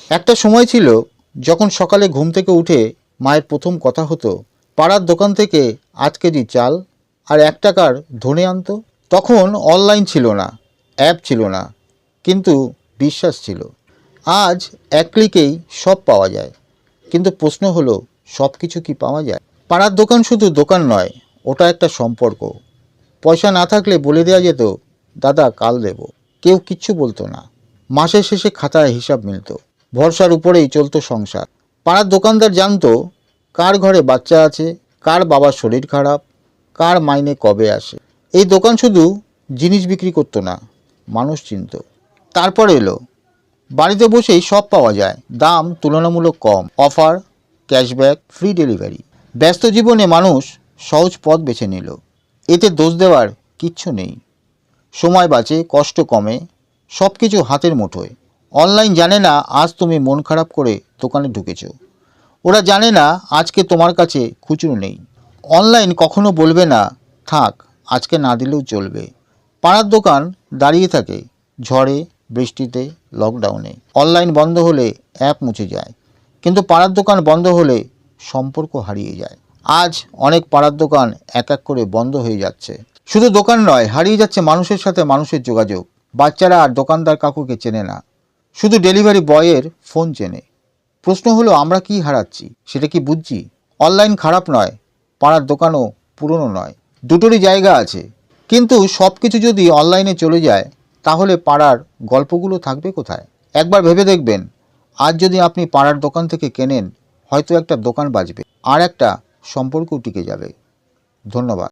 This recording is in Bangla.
একটা সময় ছিল যখন সকালে ঘুম থেকে উঠে মায়ের প্রথম কথা হতো, পাড়ার দোকান থেকে 8 কেজি চাল আর 1 টাকার ধনে আনতো। তখন অনলাইন ছিল না, অ্যাপ ছিল না, কিন্তু বিশ্বাস ছিল। আজ এক ক্লিকেই সব পাওয়া যায়, কিন্তু প্রশ্ন হলো, সব কিছু কি পাওয়া যায়? পাড়ার দোকান শুধু দোকান নয়, ওটা একটা সম্পর্ক। পয়সা না থাকলে বলে দেওয়া যেত, দাদা কাল দেব। কেউ কিচ্ছু বলতো না। মাসের শেষে খাতায় হিসাব মিলত। ভরসার উপরেই চলতো সংসার। পাড়ার দোকানদার জানতো কার ঘরে বাচ্চা আছে, কার বাবার শরীর খারাপ, কার মাইনে কবে আসে। এই দোকান শুধু জিনিস বিক্রি করতো না, মানুষ চিনত। তারপর এলো বাড়িতে বসেই সব পাওয়া যায়, দাম তুলনামূলক কম, অফার, ক্যাশব্যাক, ফ্রি ডেলিভারি। ব্যস্ত জীবনে মানুষ সহজ পথ বেছে নিল। এতে দোষ দেওয়ার কিচ্ছু নেই। সময় বাঁচে, কষ্ট কমে, সব কিছু হাতের মুঠোয়। অনলাইন জানে না আজ তুমি মন খারাপ করে দোকানে ঢুকেছ। ওরা জানে না আজকে তোমার কাছে খুচরো নেই। অনলাইন কখনো বলবে না, থাক আজকে না দিলেও চলবে। পাড়ার দোকান দাঁড়িয়ে থাকে ঝড়ে, বৃষ্টিতে, লকডাউনে। অনলাইন বন্ধ হলে অ্যাপ মুছে যায়, কিন্তু পাড়ার দোকান বন্ধ হলে সম্পর্ক হারিয়ে যায়। আজ অনেক পাড়ার দোকান এক এক করে বন্ধ হয়ে যাচ্ছে। শুধু দোকান নয়, হারিয়ে যাচ্ছে মানুষের সাথে মানুষের যোগাযোগ। বাচ্চারা আর দোকানদার কাকুকে চেনে না, শুধু ডেলিভারি বয়ের ফোন চেনে। প্রশ্ন হলো, আমরা কি হারাচ্ছি? সেটা কি বুঝছি? অনলাইন খারাপ নয়, পাড়ার দোকানও পুরনো নয়, দুটোরই জায়গা আছে। কিন্তু সব কিছু যদি অনলাইনে চলে যায়, তাহলে পাড়ার গল্পগুলো থাকবে কোথায়? একবার ভেবে দেখবেন, আজ যদি আপনি পাড়ার দোকান থেকে কেনেন, হয়তো একটা দোকান বাঁচবে, আর একটা সম্পর্কও টিকে যাবে। ধন্যবাদ।